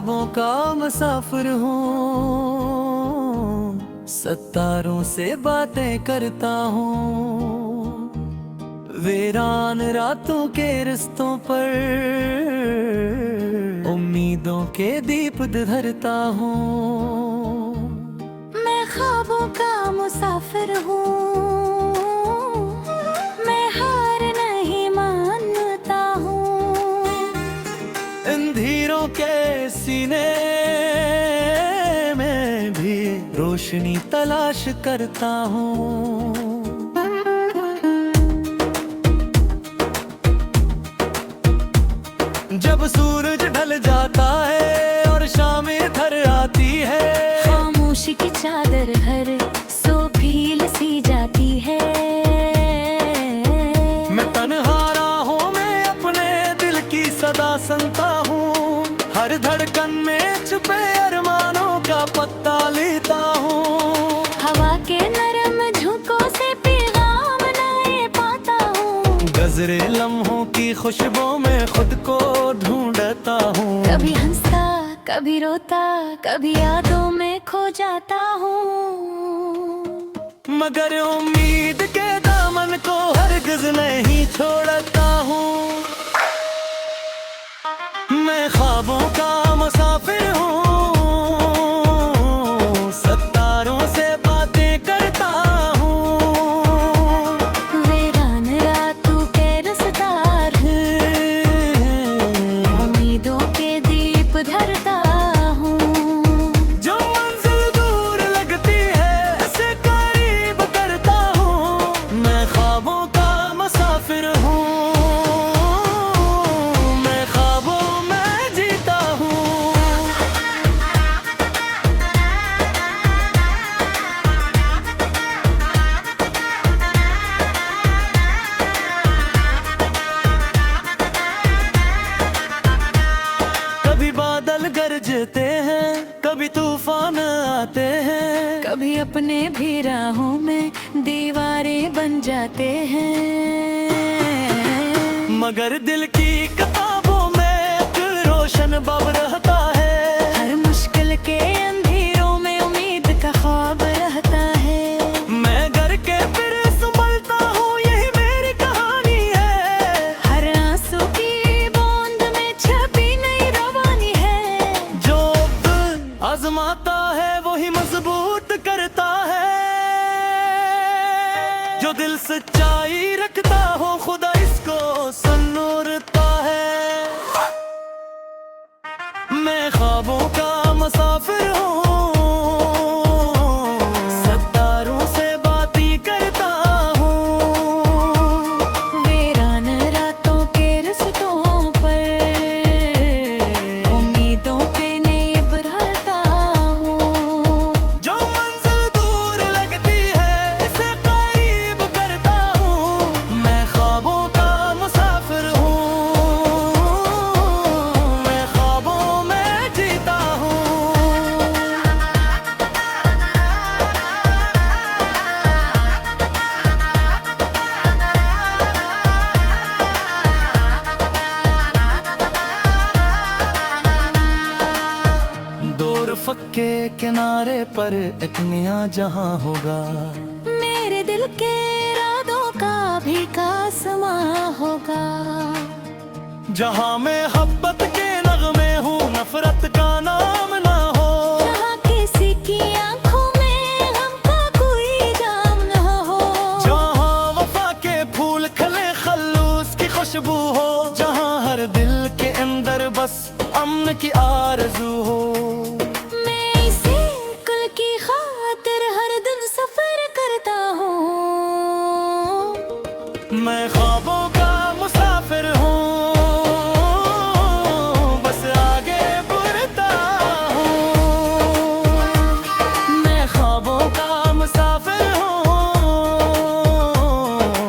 ख्वाबों का मुसाफिर हूँ, सितारों से बातें करता हूँ, वीरान रातों के रिश्तों पर उम्मीदों के दीप धरता हूँ। मैं ख्वाबों का मुसाफिर हूँ, मैं हार नहीं मानता हूँ। अंधेरों के सीने में भी रोशनी तलाश करता हूँ। जब सूरज ढल जाता है और शामें ढल आती है, खामोशी की चादर हर सो भील सी जाती है। मैं तन्हा राहों में अपने दिल की सदा सुनता हूँ, हर धड़कन में छुपे अरमानों का पता लेता हूँ। हवा के नरम झोंकों से पैगाम नए पाता हूँ, गजरे लम्हों की खुशबू में खुद को ढूंढता हूँ। कभी हंसता कभी रोता कभी यादों में खो जाता हूँ। मगर उम्मीद के दामन को हरगिज नहीं छोड़ता हूँ। मैं ख्वाबों का मुसाफिर हूँ, सितारों से बातें करता हूँ, वीरान रातों के रसदार उम्मीदों के दीप धरता हूँ। जो मंजिल दूर लगती है उसे करीब करता हूँ। मैं ख्वाबों का मुसाफिर हूँ, मैं ख्वाबों में जीता हूँ। कभी बादल गरजते हैं, कभी तूफान आते हैं, कभी अपने भी राहों में दीवारें बन जाते हैं। मगर दिल की किताबों में एक रोशन बब रहता है। हर मुश्किल के अंधेरों में उम्मीद का ख्वाब रहता है। मैं घर के फिर संभलता हूँ, यही मेरी कहानी है। हर आंसू की बूंद में छपी नई रवानी है। जो आजमाता है वही मजबूत करता है। जो दिल सच्चाई रखता हो खुदा इसको सन्नूरता है। मैं ख्वाबों का मुसाफिर हूँ, सितारों से बातें करता हूँ, वीरान रातों के रिश्तों पर उम्मीदों पे नींव रहता हूँ। जो मंजिल दूर लगती है इसे करीब करता हूँ। मैं ख्वाबों का मुसाफिर हूँ, मैं ख्वाबों में जीता हूँ। दूर फक्के किनारे पर एक नया जहां होगा। मेरे दिल के इरादों का भी आसमां होगा। जहां में मोहब्बत के नगमे हूँ, नफरत का नाम ना हो। जहाँ किसी की आंखों में हमका कोई दाम न हो। जहां वफा के फूल खले खल्लूस की खुशबू हो। जहां हर दिल के अंदर बस अमन की आरज़ू हो। मैं इसी कुल की खातिर हर दिन सफर करता हूँ। मैं ख्वाबों का मुसाफिर हूँ, बस आगे बढ़ता हूँ। मैं ख्वाबों का मुसाफिर हूँ,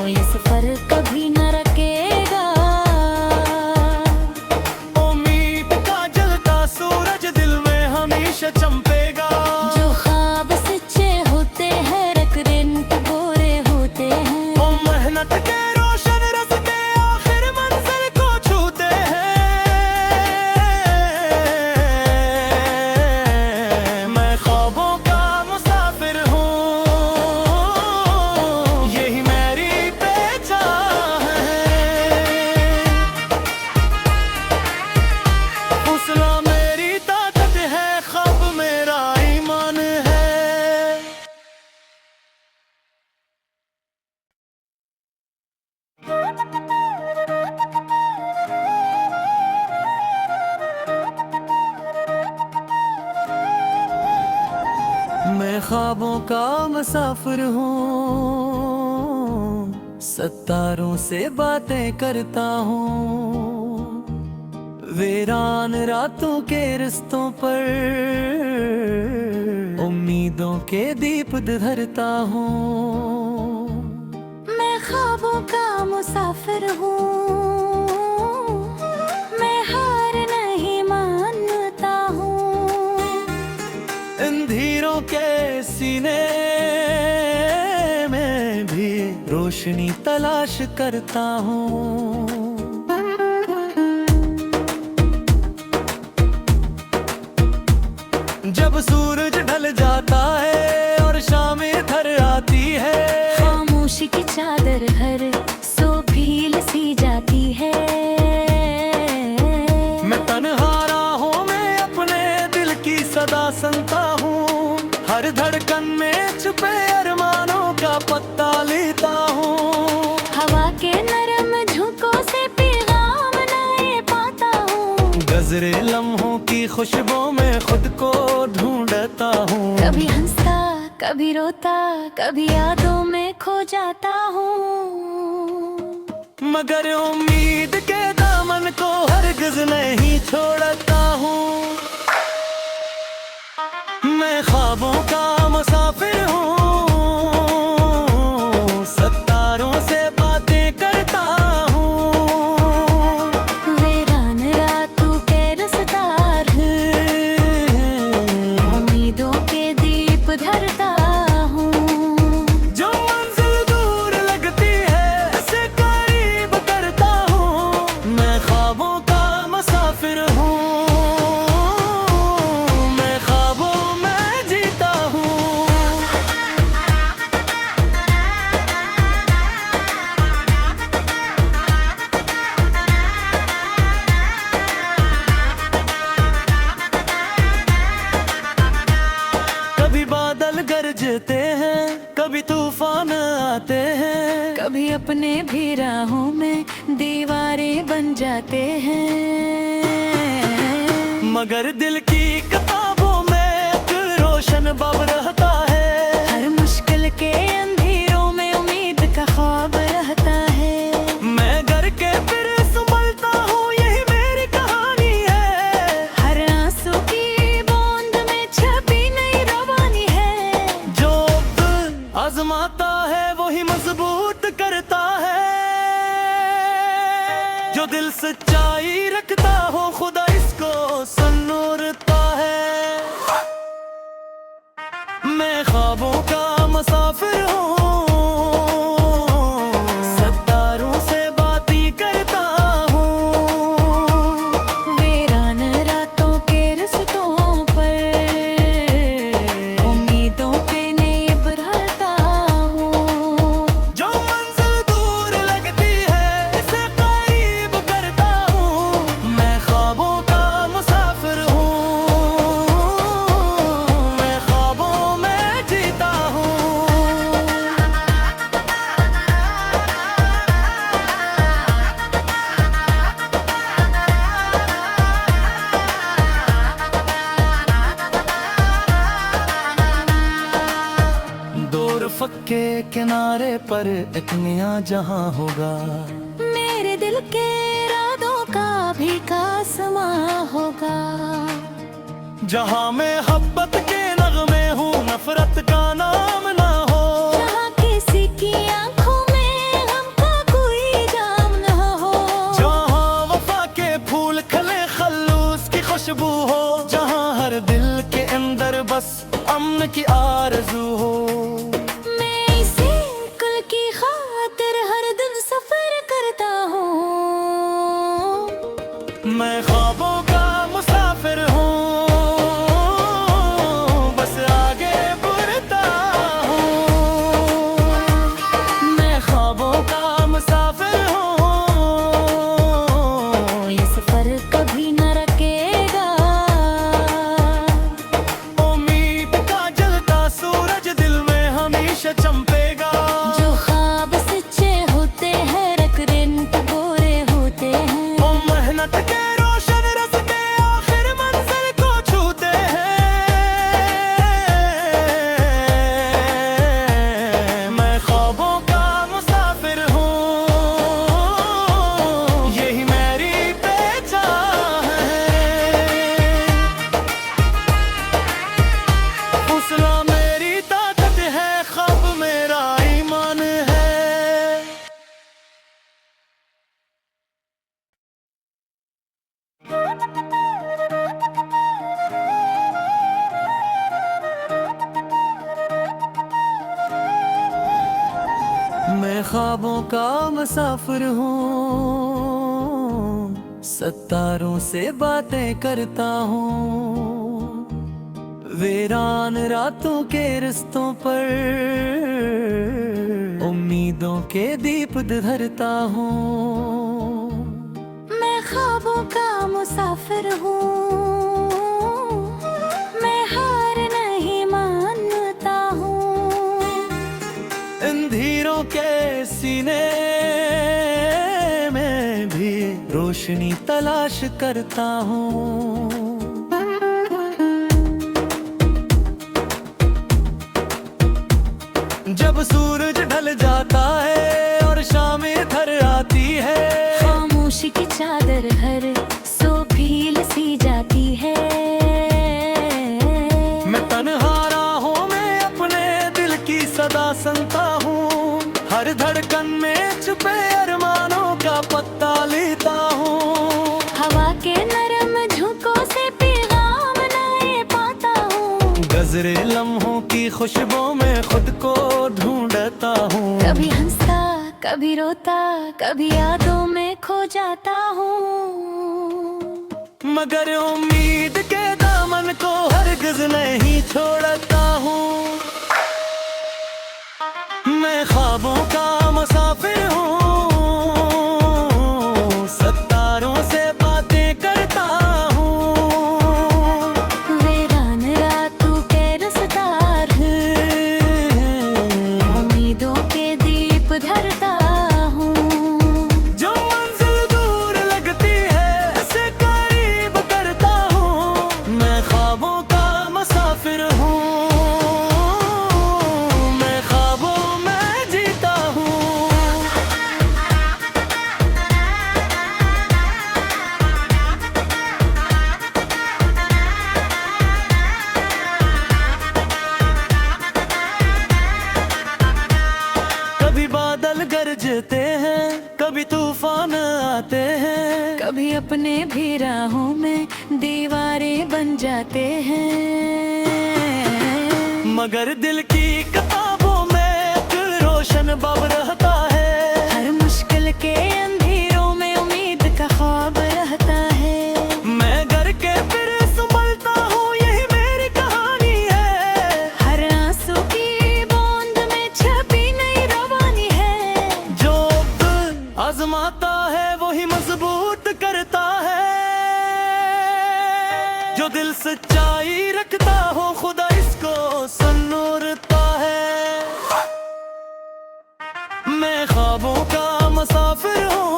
ये सफर कभी न रुकेगा। उम्मीद का जलता सूरज मैं ख्वाबों का मुसाफिर हूँ, सितारों से बातें करता हूँ, वीरान रातों के रिश्तों पर उम्मीदों के दीप धरता हूँ। मैं ख्वाबों का मुसाफिर हूँ, मैं हार नहीं मानता हूँ। इन धीरों के सीने में भी रोशनी तलाश करता हूँ। जब सूरज ढल जाता है और शामें घर आती है, खामोशी की चादर हर सो भील सी जाती है। मैं तन्हा राहों में अपने दिल की सदा सुनता हूँ, हर धड़कन में छुपे अरमानों का पता लेता हूँ। हवा के नरम झोंकों से पैगाम नए पाता हूँ, गजरे लम्हों की खुशबू में खुद को ढूंढता हूँ। कभी हंसता कभी रोता कभी यादों में खो जाता हूँ, मगर उम्मीद के दामन को हरगिज नहीं छोड़ता हूँ। मैं ख्वाबों का मुसाफिर हूँ, सितारों से बातें करता हूँ, वीरान रातों के रसदार उम्मीदों के दीप धरता हूँ। जो मंजिल दूर लगती है उसे करीब करता हूँ। मैं ख्वाबों का मुसाफिर हूँ, मैं ख्वाबों में जीता हूँ। कभी बादल गरजते हैं, कभी तूफान आते हैं, कभी अपने भी राहों में दीवारें बन जाते हैं, मगर दिल की किताबों में एक रोशन बब रहता है। हर मुश्किल के अंधेरों में उम्मीद का ख्वाब रहता है। मैं घर के फिर संभलता हूँ, यही मेरी कहानी है। हर आंसू की बूंद में छपी नई रवानी है। जो आजमाता है वही मजबूत करता है, जो दिल सच्चाई रखता हो खुदा इसको सुनूरता है। मैं ख्वाबों का मुसाफिर हूँ, सितारों से बातें करता हूँ, वीरान रातों के रिश्तों पर उम्मीदों पे नेब रहता हूँ। जो मंजिल दूर लगती है इसे करीब करता हूँ। मैं ख्वाबों का मुसाफिर हूँ, मैं ख्वाबों में जीता हूँ। दूर फक्के किनारे पर एक नया जहां होगा, मेरे दिल के इरादों का भी कासमा होगा, जहां में मोहब्बत के नगमे हूँ नफरत का नाम ना हो। जहाँ किसी की आंखों में हमका कोई जाम न हो। जहाँ वफा के फूल खले खल्लूस की खुशबू हो, जहाँ हर दिल के अंदर बस अमन की आरज़ू हो। मैं इसी कुल की खातिर हर दिन सफर करता हूँ। मैं ख्वाबों का मुसाफिर हूँ, बस आगे बढ़ ख्वाबों का मुसाफिर हूँ, सितारों से बातें करता हूँ, वीरान रातों के रिश्तों पर उम्मीदों के दीप धरता हूँ। मैं ख्वाबों का मुसाफिर हूँ, मैं हार नहीं मानता हूँ। इन धीरों के सीने में भी रोशनी तलाश करता हूँ। जब सूरज ढल जाता है और शामें घर आती है, खामोशी की चादर हर सो भील सी जाती है। मैं तन्हा राहों में अपने दिल की सदा सुनता हूँ, हर धड़कन में छुपे अरमानों का पत्ता लेता हूँ। हवा के नरम झोंकों से पैगाम नए पाता हूँ, गजरे लम्हों की खुशबू में खुद को ढूंढता हूँ। कभी हंसता कभी रोता कभी यादों में खो जाता हूँ, मगर उम्मीद के दामन को हरगिज नहीं छोड़ता हूँ। मैं ख्वाबों का मुसाफिर हूँ, सितारों से बातें करता हूँ, वीरान रातों के रसदार उम्मीदों के दीप धरता हूँ। जो मंजिल दूर लगती है उसे करीब करता हूँ। मैं ख्वाबों का मुसाफिर हूँ, मैं ख्वाबों में जीता हूँ। कभी बादल गरजते हैं, कभी तूफान आते हैं, कभी अपने भी राहों में दीवारें बन जाते हैं, मगर दिल की किताबों में एक रोशन बब रहता है। हर मुश्किल के अंधेरों में उम्मीद का ख्वाब रहता है। मैं घर के फिर संभलता हूँ, यही मेरी कहानी है। हर आंसू की बूंद में छपी नई रवानी है। जो आजमाता है वही मजबूत करता है, जो दिल सच्चाई रखता हो खुदा इसको सुनूरता है। मैं ख्वाबों का मुसाफिर हूँ,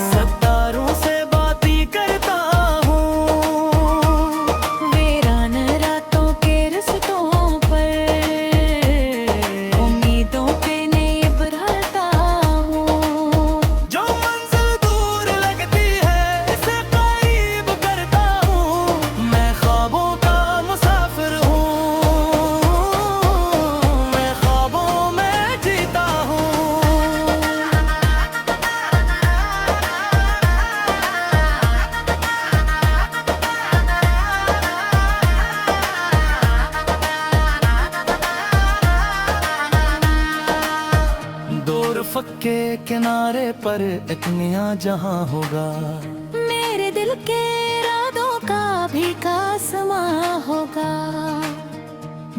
सितारों से बातें करता हूँ, वीरान रातों के रिश्तों पर उम्मीदों पे नींव रहता हूँ। जो मंजिल दूर लगती है इसे करीब करता हूँ। मैं ख्वाबों का मुसाफिर हूँ, मैं ख्वाबों में जीता हूँ। दूर फक्के किनारे पर एक नया जहां होगा, मेरे दिल के इरादों का भी कासमा होगा,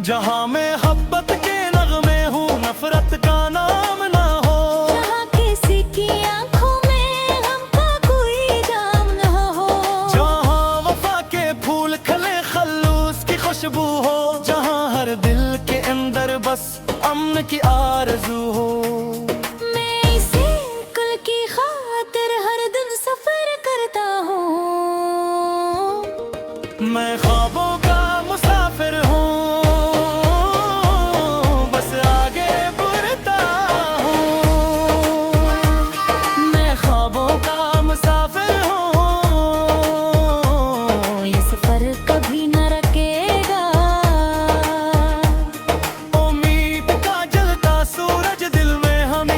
जहां में मोहब्बत के नगमे हूँ नफरत का नाम ना हो। जहाँ किसी की आंखों में गम का कोई जाम न हो, जहाँ वफा के फूल खले खल्लूस की खुशबू हो, जहाँ हर दिल के अंदर बस अमन की आरज़ू हो। मैं इसी कुल की खातिर हर दिन सफर करता हूँ। मैं ख्वाबों का मुसाफिर हूँ, बस आगे बढ़ता हूँ। मैं ख्वाबों का मुसाफिर हूँ, ये सफर कभी न रुकेगा। उम्मीद का जलता सूरज दिल में हम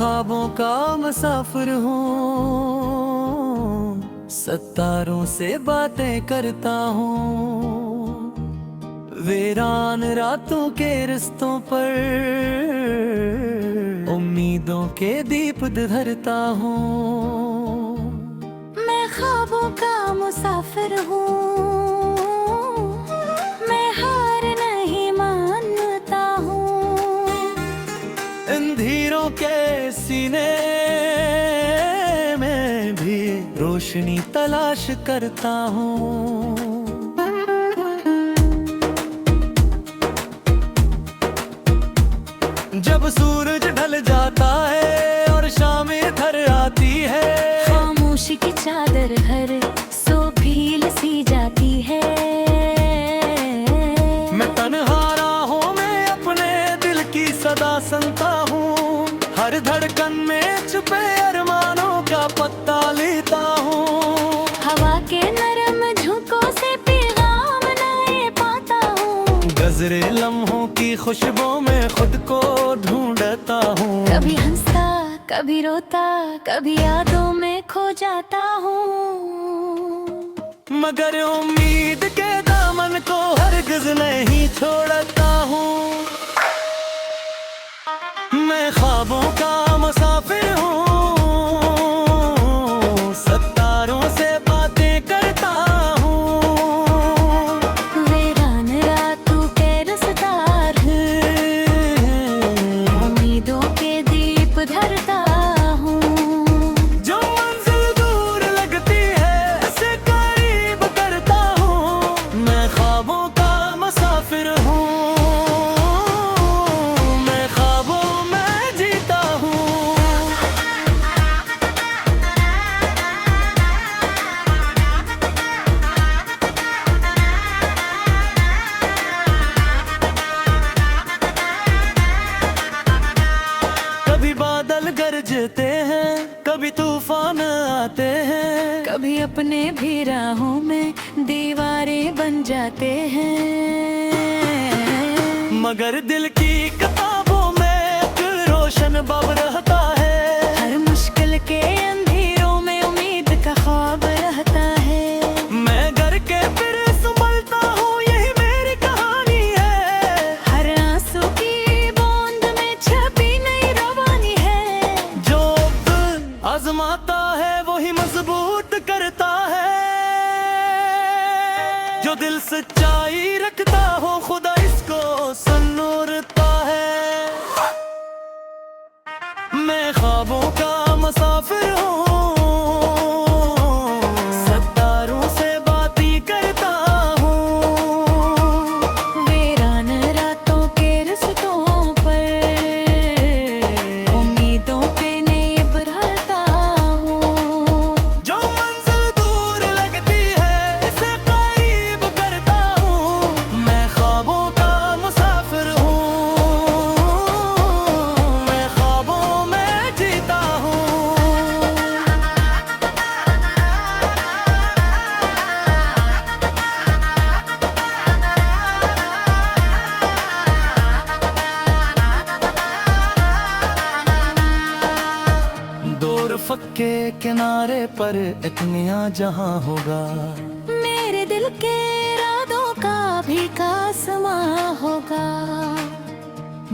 ख्वाबों का मुसाफिर हूँ, सितारों से बातें करता हूँ, वीरान रातों के रिश्तों पर उम्मीदों के दीप धरता हूँ। मैं ख्वाबों का मुसाफिर हूँ, मैं हार नहीं मानता हूँ। अंधेरों के सीने में भी रोशनी तलाश करता हूँ। जब सूरज ढल जाता है और शामें ढल आती है, खामोशी की चादर हर सो भील सी जाती है। मैं तन्हा राहों में अपने दिल की सदा सुनता हूँ, हर धड़कन में छुपे अरमानों का पत्ता लेता हूँ। हवा के नरम झोंकों से पैगाम नए पाता हूँ, गजरे लम्हों की खुशबू में खुद को ढूंढता हूँ। कभी हंसता कभी रोता कभी यादों में खो जाता हूँ। मगर उम्मीद के दामन को हरगिज नहीं छोड़ता हूँ। मैं ख्वाबों का मुसाफिर हूँ, सितारों से बातें करता हूँ, वीरान रातों के रसदार उम्मीदों के दीप धरता हूँ। जो मंजिल दूर लगती है उसे करीब करता हूँ। मैं ख्वाबों का मुसाफिर हूँ, मैं ख्वाबों में जीता हूँ। कभी बादल गरजते हैं, कभी तूफान आते हैं, कभी अपने भी राहों में दीवारें बन जाते हैं। मगर दिल की किताबों में एक रोशन बाब रहता है। हर मुश्किल के अंधेरों में उम्मीद का ख्वाब रहता है। मैं घर के फिर संभलता हूँ, यही मेरी कहानी है। हर आंसू की बूंद में छपी नई रवानी है। जो आजमाता है वही मजबूत करता है। जो दिल सच्चाई रखता हो खुदा इसको सन्नूरता है। मैं ख्वाबों का मुसाफिर हूँ, सितारों से बातें करता हूँ, वीरान रातों के रिश्तों पर उम्मीदों पे नींव रहता हूँ। जो मंजिल दूर लगती है इसे करीब करता हूँ। मैं ख्वाबों का मुसाफिर हूँ, मैं ख्वाबों में जीता हूँ। दूर फक्के किनारे पर एक नया जहां होगा। मेरे दिल के इरादों का भी कासमा होगा।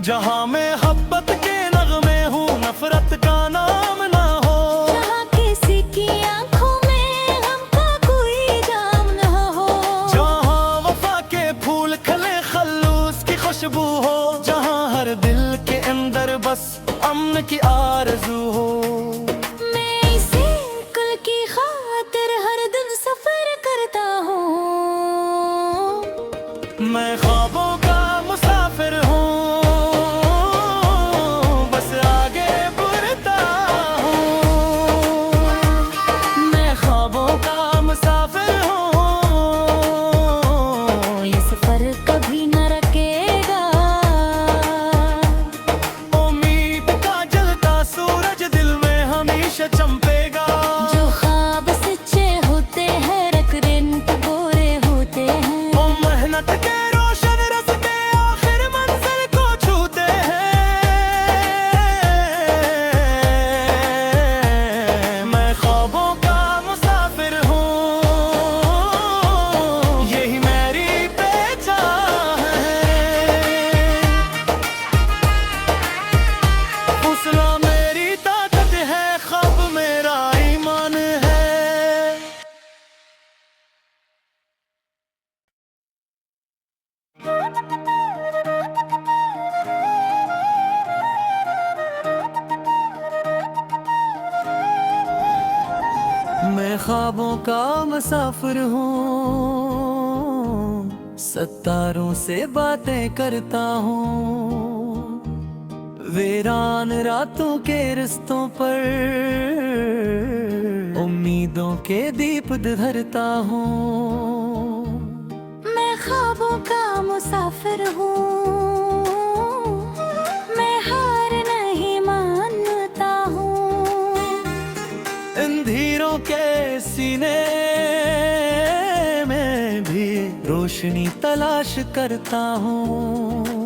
जहां में मोहब्बत के नगमे हूँ, नफरत का नाम ना हो। जहाँ किसी की आंखों में गम का कोई जाम न हो। जहां वफा के फूल खिले खल्लूस की खुशबू हो। जहां हर दिल के अंदर बस अमन की आरज़ू हो। मैं इसी कुल की खातिर हर दिन सफर करता हूँ। मैं ख्वाबों का मुसाफिर हूँ, बस आगे बढ़ता हूँ। मैं ख्वाबों का मुसाफिर हूँ, ये सफर कभी न रुकेगा। उम्मीद का जलता सूरज दिल में हमेशा चमकेगा। जो ख्वाब सच्चे होते हैं रख दिन बुरे होते हैं। वो मेहनत के रोशन रास्ते आखिर मंजिल को छूते हैं। ख्वाबों का मुसाफिर हूँ, सितारों से बातें करता हूँ, वीरान रातों के रिश्तों पर उम्मीदों के दीप धरता हूँ। मैं ख्वाबों का मुसाफिर हूँ, मैं हार नहीं मानता हूँ। इन धीरों के सीने में भी रोशनी तलाश करता हूँ।